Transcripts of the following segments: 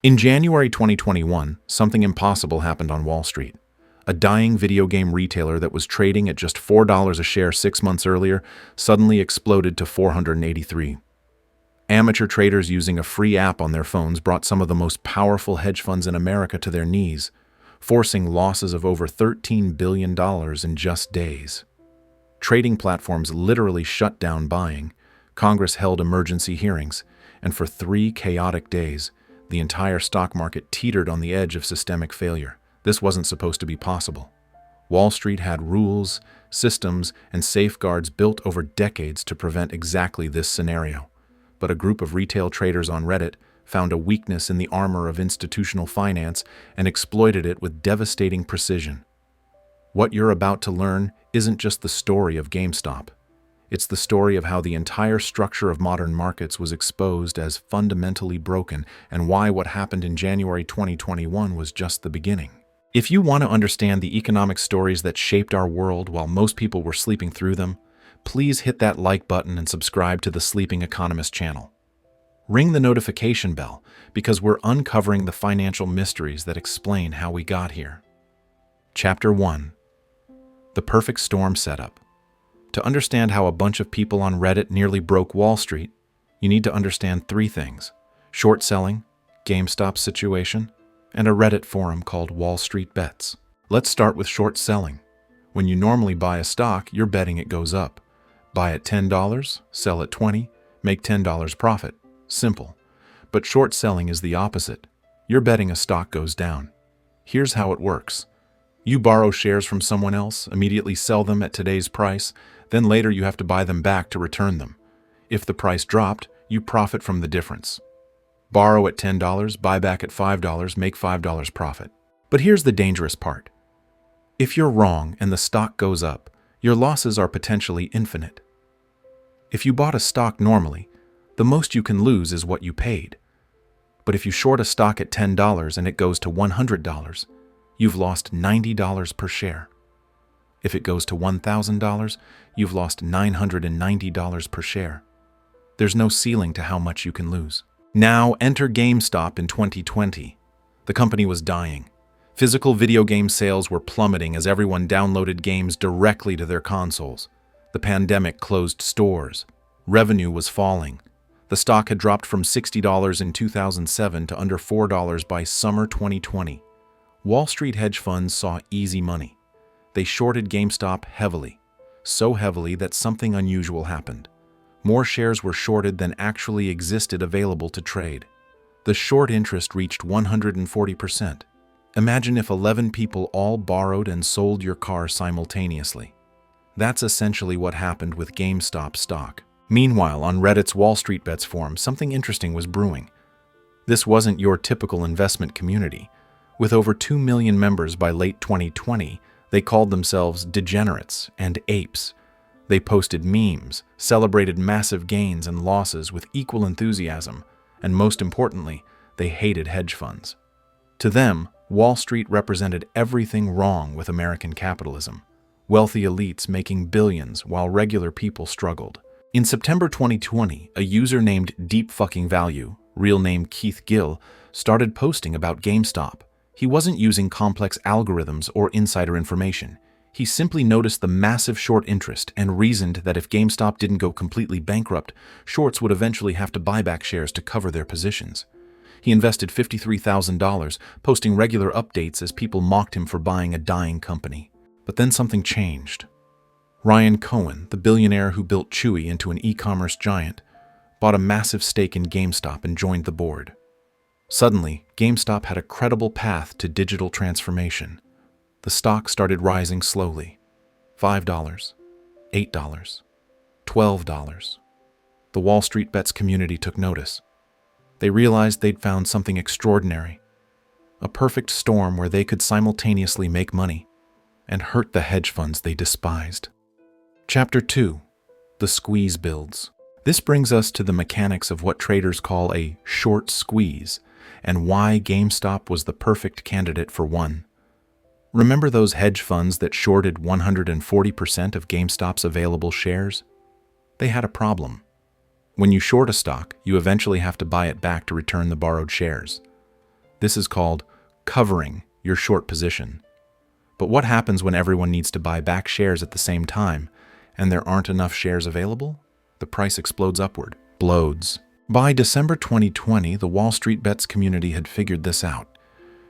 In January 2021, something impossible happened on Wall Street. A dying video game retailer that was trading at just $4 a share 6 months earlier suddenly exploded to 483. Amateur traders using a free app on their phones brought some of the most powerful hedge funds in America to their knees, forcing losses of over $13 billion in just days. Trading platforms literally shut down buying, Congress held emergency hearings, and for 3 chaotic days, the entire stock market teetered on the edge of systemic failure. This wasn't supposed to be possible. Wall Street had rules, systems, and safeguards built over decades to prevent exactly this scenario. But a group of retail traders on Reddit found a weakness in the armor of institutional finance and exploited it with devastating precision. What you're about to learn isn't just the story of GameStop. It's the story of how the entire structure of modern markets was exposed as fundamentally broken and why what happened in January 2021 was just the beginning. If you want to understand the economic stories that shaped our world while most people were sleeping through them, please hit that like button and subscribe to the Sleeping Economist channel. Ring the notification bell because we're uncovering the financial mysteries that explain how we got here. Chapter 1. The Perfect Storm Setup. To understand how a bunch of people on Reddit nearly broke Wall Street, you need to understand 3 things: short selling, GameStop's situation, and a Reddit forum called Wall Street Bets. Let's start with short selling. When you normally buy a stock, you're betting it goes up. Buy at $10, sell at $20, make $10 profit. Simple. But short selling is the opposite. You're betting a stock goes down. Here's how it works. You borrow shares from someone else, immediately sell them at today's price, then later you have to buy them back to return them. If the price dropped, you profit from the difference. Borrow at $10, buy back at $5, make $5 profit. But here's the dangerous part. If you're wrong and the stock goes up, your losses are potentially infinite. If you bought a stock normally, the most you can lose is what you paid. But if you short a stock at $10 and it goes to $100, you've lost $90 per share. If it goes to $1,000, you've lost $990 per share. There's no ceiling to how much you can lose. Now enter GameStop in 2020. The company was dying. Physical video game sales were plummeting as everyone downloaded games directly to their consoles. The pandemic closed stores. Revenue was falling. The stock had dropped from $60 in 2007 to under $4 by summer 2020. Wall Street hedge funds saw easy money. They shorted GameStop heavily, so heavily that something unusual happened. More shares were shorted than actually existed available to trade. The short interest reached 140%. Imagine if 11 people all borrowed and sold your car simultaneously. That's essentially what happened with GameStop stock. Meanwhile, on Reddit's Wall Street Bets forum, something interesting was brewing. This wasn't your typical investment community. With over 2 million members by late 2020, they called themselves degenerates and apes. They posted memes, celebrated massive gains and losses with equal enthusiasm, and most importantly, they hated hedge funds. To them, Wall Street represented everything wrong with American capitalism. Wealthy elites making billions while regular people struggled. In September 2020, a user named DeepFuckingValue, real name Keith Gill, started posting about GameStop. He wasn't using complex algorithms or insider information. He simply noticed the massive short interest and reasoned that if GameStop didn't go completely bankrupt, shorts would eventually have to buy back shares to cover their positions. He invested $53,000, posting regular updates as people mocked him for buying a dying company. But then something changed. Ryan Cohen, the billionaire who built Chewy into an e-commerce giant, bought a massive stake in GameStop and joined the board. Suddenly, GameStop had a credible path to digital transformation. The stock started rising slowly. $5, $8, $12. The Wall Street Bets community took notice. They realized they'd found something extraordinary. A perfect storm where they could simultaneously make money and hurt the hedge funds they despised. Chapter 2. The Squeeze Builds. This brings us to the mechanics of what traders call a short squeeze and why GameStop was the perfect candidate for one. Remember those hedge funds that shorted 140% of GameStop's available shares? They had a problem. When you short a stock, you eventually have to buy it back to return the borrowed shares. This is called covering your short position. But what happens when everyone needs to buy back shares at the same time, and there aren't enough shares available? The price explodes upward. Blows. By December 2020, the Wall Street Bets community had figured this out.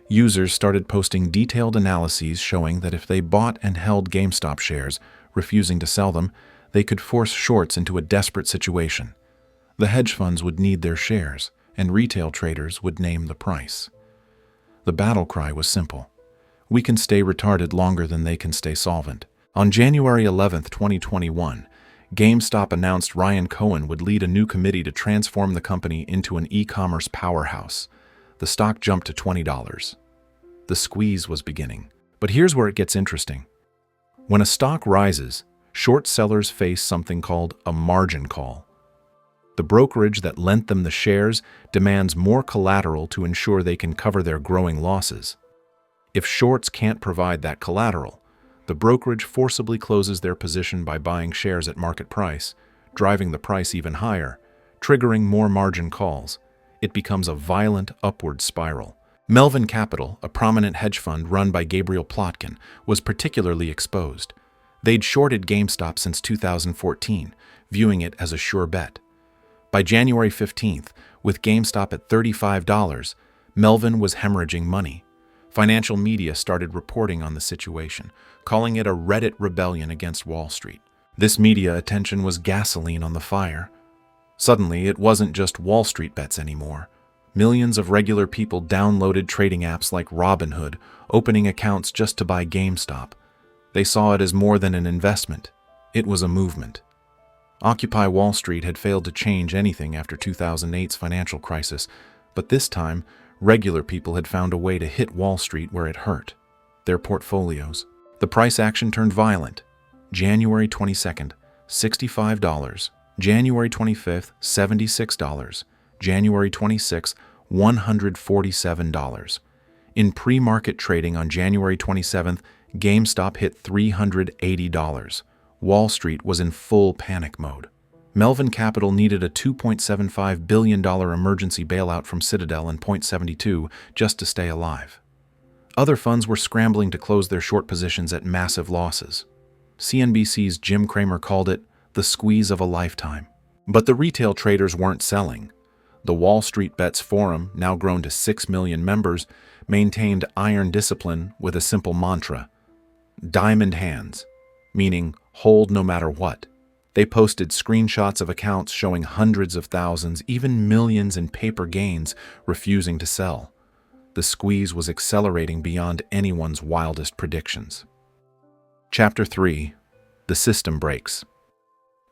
Users started posting detailed analyses showing that if they bought and held GameStop shares, refusing to sell them, they could force shorts into a desperate situation. The hedge funds would need their shares, and retail traders would name the price. The battle cry was simple. We can stay retarded longer than they can stay solvent. On January 11, 2021, GameStop announced Ryan Cohen would lead a new committee to transform the company into an e-commerce powerhouse. The stock jumped to $20. The squeeze was beginning. But here's where it gets interesting. When a stock rises, short sellers face something called a margin call. The brokerage that lent them the shares demands more collateral to ensure they can cover their growing losses. If shorts can't provide that collateral, the brokerage forcibly closes their position by buying shares at market price, driving the price even higher, triggering more margin calls. It becomes a violent upward spiral. Melvin Capital, a prominent hedge fund run by Gabriel Plotkin, was particularly exposed. They'd shorted GameStop since 2014, viewing it as a sure bet. By January 15th, with GameStop at $35, Melvin was hemorrhaging money. Financial media started reporting on the situation, calling it a Reddit rebellion against Wall Street. This media attention was gasoline on the fire. Suddenly, it wasn't just Wall Street bets anymore. Millions of regular people downloaded trading apps like Robinhood, opening accounts just to buy GameStop. They saw it as more than an investment. It was a movement. Occupy Wall Street had failed to change anything after 2008's financial crisis, but this time, regular people had found a way to hit Wall Street where it hurt: their portfolios. The price action turned violent. January 22nd, $65. January 25th, $76. January 26th, $147. In pre-market trading on January 27th, GameStop hit $380. Wall Street was in full panic mode. Melvin Capital needed a $2.75 billion emergency bailout from Citadel in .72 just to stay alive. Other funds were scrambling to close their short positions at massive losses. CNBC's Jim Cramer called it the squeeze of a lifetime. But the retail traders weren't selling. The Wall Street Bets Forum, now grown to 6 million members, maintained iron discipline with a simple mantra: diamond hands, meaning hold no matter what. They posted screenshots of accounts showing hundreds of thousands, even millions in paper gains, refusing to sell. The squeeze was accelerating beyond anyone's wildest predictions. Chapter 3. The System Breaks.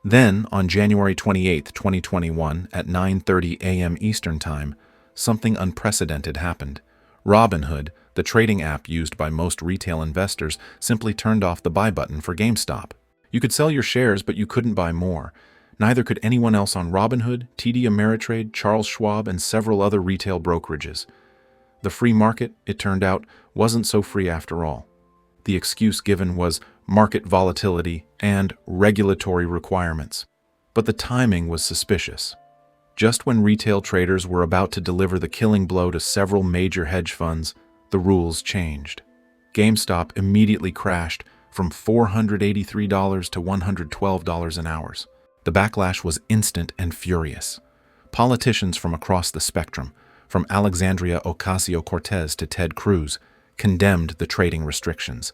Then, on January 28, 2021, at 9:30 a.m. Eastern Time, something unprecedented happened. Robinhood, the trading app used by most retail investors, simply turned off the buy button for GameStop. You could sell your shares, but you couldn't buy more. Neither could anyone else on Robinhood, TD Ameritrade, Charles Schwab, and several other retail brokerages. The free market, it turned out, wasn't so free after all. The excuse given was market volatility and regulatory requirements. But the timing was suspicious. Just when retail traders were about to deliver the killing blow to several major hedge funds, the rules changed. GameStop immediately crashed from $483 to $112 an hour. The backlash was instant and furious. Politicians from across the spectrum, from Alexandria Ocasio-Cortez to Ted Cruz, condemned the trading restrictions.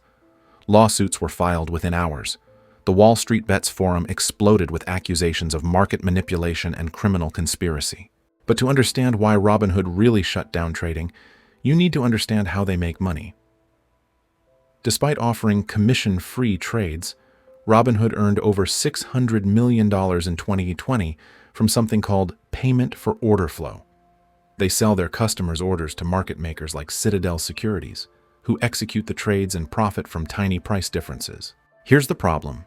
Lawsuits were filed within hours. The Wall Street Bets Forum exploded with accusations of market manipulation and criminal conspiracy. But to understand why Robinhood really shut down trading, you need to understand how they make money. Despite offering commission-free trades, Robinhood earned over $600 million in 2020 from something called payment for order flow. They sell their customers' orders to market makers like Citadel Securities, who execute the trades and profit from tiny price differences. Here's the problem.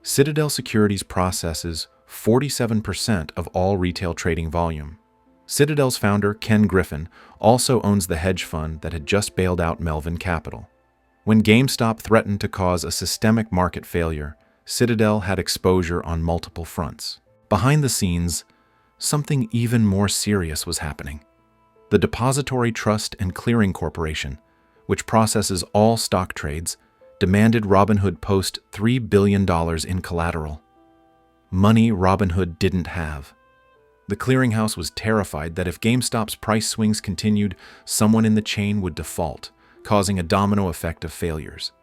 Citadel Securities processes 47% of all retail trading volume. Citadel's founder, Ken Griffin, also owns the hedge fund that had just bailed out Melvin Capital. When GameStop threatened to cause a systemic market failure, Citadel had exposure on multiple fronts. Behind the scenes, something even more serious was happening. The Depository Trust and Clearing Corporation, which processes all stock trades, demanded Robinhood post $3 billion in collateral. Money Robinhood didn't have. The clearinghouse was terrified that if GameStop's price swings continued, someone in the chain would default, causing a domino effect of failures.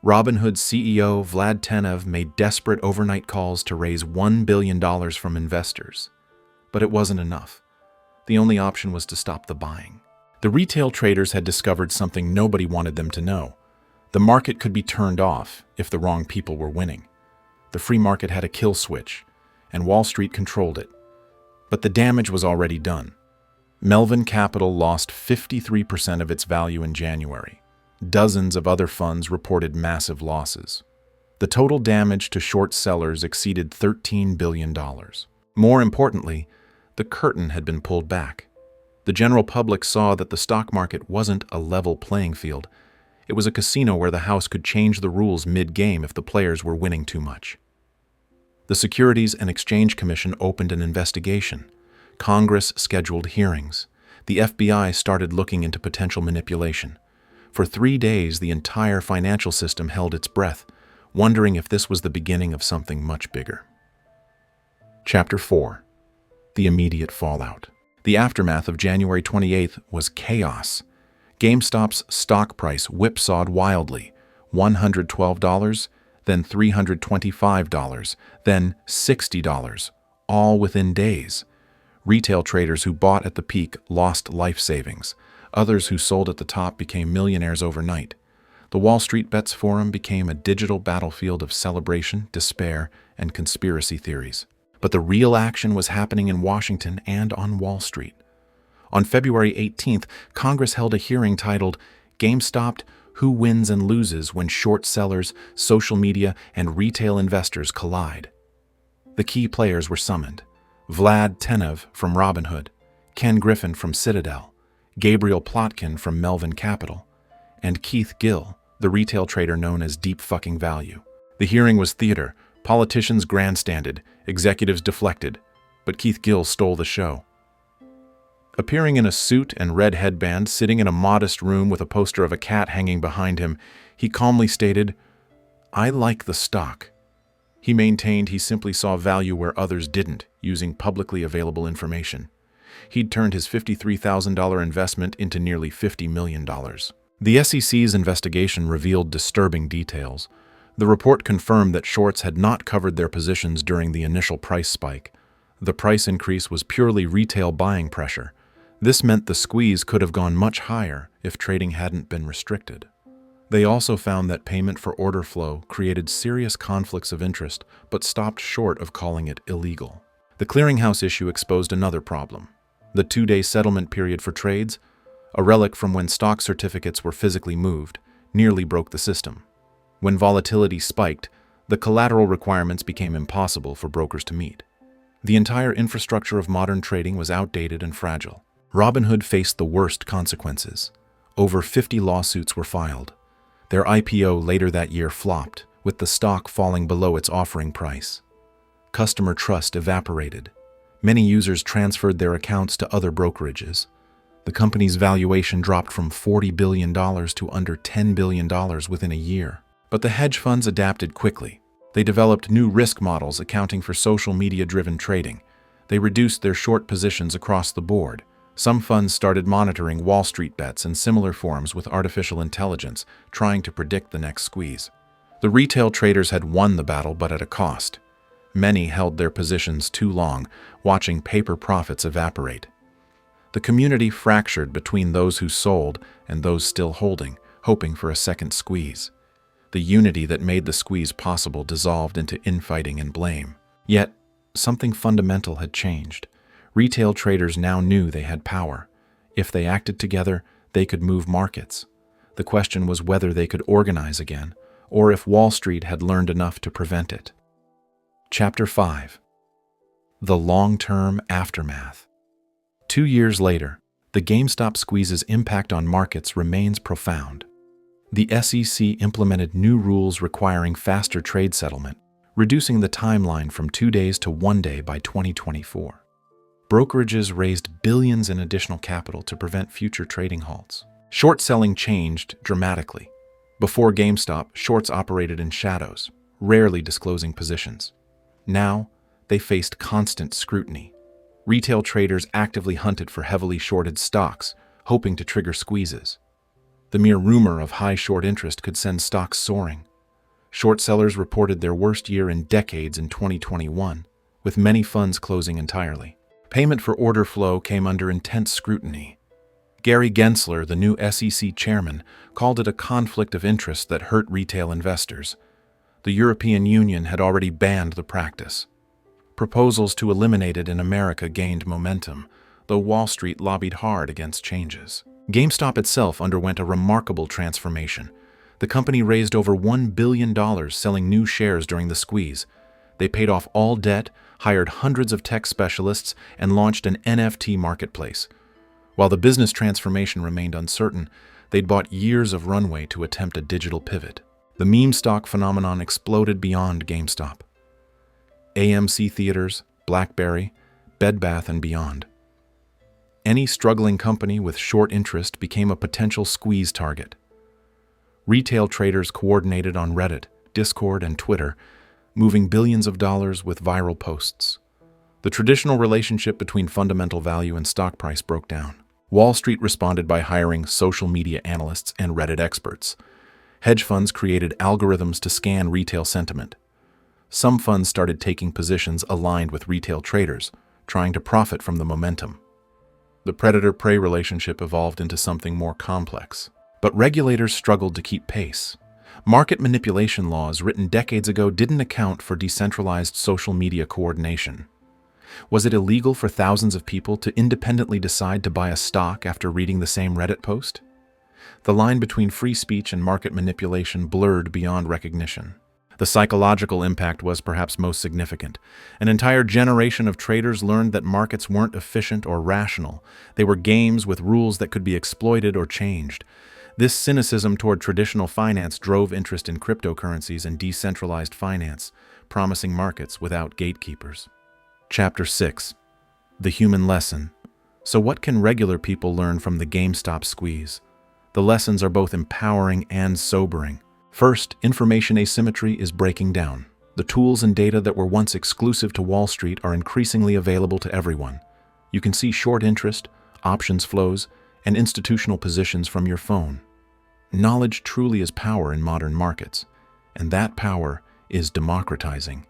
Robinhood's CEO Vlad Tenev made desperate overnight calls to raise $1 billion from investors. But it wasn't enough. The only option was to stop the buying. The retail traders had discovered something nobody wanted them to know. The market could be turned off if the wrong people were winning. The free market had a kill switch, and Wall Street controlled it. But the damage was already done. Melvin Capital lost 53% of its value in January. Dozens of other funds reported massive losses. The total damage to short sellers exceeded $13 billion. More importantly, the curtain had been pulled back. The general public saw that the stock market wasn't a level playing field. It was a casino where the house could change the rules mid-game if the players were winning too much. The Securities and Exchange Commission opened an investigation. Congress scheduled hearings. The FBI started looking into potential manipulation. For 3 days, the entire financial system held its breath, wondering if this was the beginning of something much bigger. Chapter 4. The immediate fallout. The aftermath of January 28th was chaos. GameStop's stock price whipsawed wildly, $112, then $325, then $60, all within days. Retail traders who bought at the peak lost life savings. Others who sold at the top became millionaires overnight. The Wall Street Bets Forum became a digital battlefield of celebration, despair, and conspiracy theories. But the real action was happening in Washington and on Wall Street. On February 18th, Congress held a hearing titled GameStop: Who Wins and Loses When Short Sellers, Social Media, and Retail Investors Collide. The key players were summoned: Vlad Tenev from Robinhood, Ken Griffin from Citadel, Gabriel Plotkin from Melvin Capital, and Keith Gill, the retail trader known as Deep Fucking Value. The hearing was theater. Politicians grandstanded, executives deflected, but Keith Gill stole the show. Appearing in a suit and red headband, sitting in a modest room with a poster of a cat hanging behind him, he calmly stated, "I like the stock." He maintained he simply saw value where others didn't, using publicly available information. He'd turned his $53,000 investment into nearly $50 million. The SEC's investigation revealed disturbing details. The report confirmed that shorts had not covered their positions during the initial price spike. The price increase was purely retail buying pressure. This meant the squeeze could have gone much higher if trading hadn't been restricted. They also found that payment for order flow created serious conflicts of interest, but stopped short of calling it illegal. The clearinghouse issue exposed another problem: the 2-day settlement period for trades, a relic from when stock certificates were physically moved, nearly broke the system. When volatility spiked, the collateral requirements became impossible for brokers to meet. The entire infrastructure of modern trading was outdated and fragile. Robinhood faced the worst consequences. Over 50 lawsuits were filed. Their IPO later that year flopped, with the stock falling below its offering price. Customer trust evaporated. Many users transferred their accounts to other brokerages. The company's valuation dropped from $40 billion to under $10 billion within a year. But the hedge funds adapted quickly. They developed new risk models accounting for social media-driven trading. They reduced their short positions across the board. Some funds started monitoring Wall Street bets and similar forums with artificial intelligence, trying to predict the next squeeze. The retail traders had won the battle, but at a cost. Many held their positions too long, watching paper profits evaporate. The community fractured between those who sold and those still holding, hoping for a second squeeze. The unity that made the squeeze possible dissolved into infighting and blame. Yet, something fundamental had changed. Retail traders now knew they had power. If they acted together, they could move markets. The question was whether they could organize again, or if Wall Street had learned enough to prevent it. Chapter 5. The Long-Term Aftermath. 2 years later, the GameStop squeeze's impact on markets remains profound. The SEC implemented new rules requiring faster trade settlement, reducing the timeline from 2 days to 1 day by 2024. Brokerages raised billions in additional capital to prevent future trading halts. Short selling changed dramatically. Before GameStop, shorts operated in shadows, rarely disclosing positions. Now, they faced constant scrutiny. Retail traders actively hunted for heavily shorted stocks, hoping to trigger squeezes. The mere rumor of high short interest could send stocks soaring. Short sellers reported their worst year in decades in 2021, with many funds closing entirely. Payment for order flow came under intense scrutiny. Gary Gensler, the new SEC chairman, called it a conflict of interest that hurt retail investors. The European Union had already banned the practice. Proposals to eliminate it in America gained momentum, though Wall Street lobbied hard against changes. GameStop itself underwent a remarkable transformation. The company raised over $1 billion selling new shares during the squeeze. They paid off all debt, hired hundreds of tech specialists, and launched an NFT marketplace. While the business transformation remained uncertain, they'd bought years of runway to attempt a digital pivot. The meme stock phenomenon exploded beyond GameStop. AMC Theaters, BlackBerry, Bed Bath & Beyond. Any struggling company with short interest became a potential squeeze target. Retail traders coordinated on Reddit, Discord, and Twitter, moving billions of dollars with viral posts. The traditional relationship between fundamental value and stock price broke down. Wall Street responded by hiring social media analysts and Reddit experts. Hedge funds created algorithms to scan retail sentiment. Some funds started taking positions aligned with retail traders, trying to profit from the momentum. The predator-prey relationship evolved into something more complex. But regulators struggled to keep pace. Market manipulation laws written decades ago didn't account for decentralized social media coordination. Was it illegal for thousands of people to independently decide to buy a stock after reading the same Reddit post? The line between free speech and market manipulation blurred beyond recognition. The psychological impact was perhaps most significant. An entire generation of traders learned that markets weren't efficient or rational. They were games with rules that could be exploited or changed. This cynicism toward traditional finance drove interest in cryptocurrencies and decentralized finance, promising markets without gatekeepers. Chapter 6. The Human Lesson. So what can regular people learn from the GameStop squeeze? The lessons are both empowering and sobering. First, information asymmetry is breaking down. The tools and data that were once exclusive to Wall Street are increasingly available to everyone. You can see short interest, options flows, and institutional positions from your phone. Knowledge truly is power in modern markets, and that power is democratizing.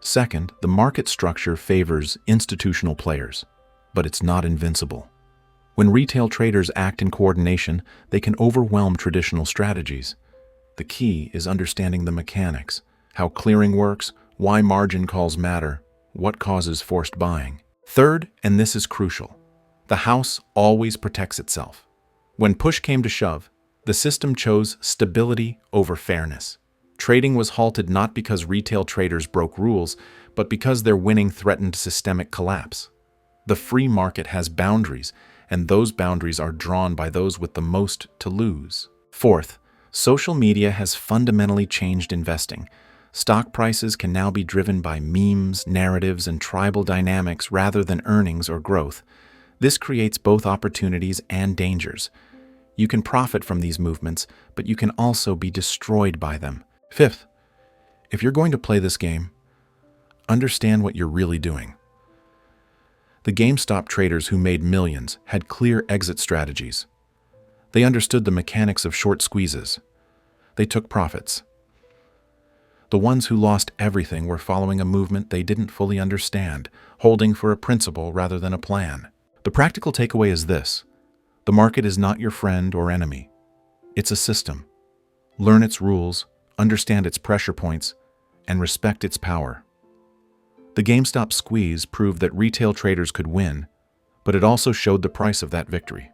Second, the market structure favors institutional players, but it's not invincible. When retail traders act in coordination, they can overwhelm traditional strategies. The key is understanding the mechanics, how clearing works, why margin calls matter, what causes forced buying. Third, and this is crucial, the house always protects itself. When push came to shove, the system chose stability over fairness. Trading was halted not because retail traders broke rules, but because their winning threatened systemic collapse. The free market has boundaries, and those boundaries are drawn by those with the most to lose. Fourth, social media has fundamentally changed investing. Stock prices can now be driven by memes, narratives, and tribal dynamics rather than earnings or growth. This creates both opportunities and dangers. You can profit from these movements, but you can also be destroyed by them. Fifth, if you're going to play this game, understand what you're really doing. The GameStop traders who made millions had clear exit strategies. They understood the mechanics of short squeezes. They took profits. The ones who lost everything were following a movement they didn't fully understand, holding for a principle rather than a plan. The practical takeaway is this: the market is not your friend or enemy. It's a system. Learn its rules, understand its pressure points, and respect its power. The GameStop squeeze proved that retail traders could win, but it also showed the price of that victory.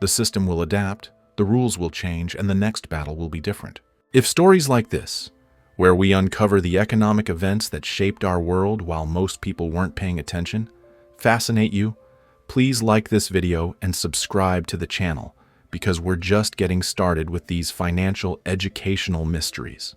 The system will adapt, the rules will change, and the next battle will be different. If stories like this, where we uncover the economic events that shaped our world while most people weren't paying attention, fascinate you, please like this video and subscribe to the channel, because we're just getting started with these financial educational mysteries.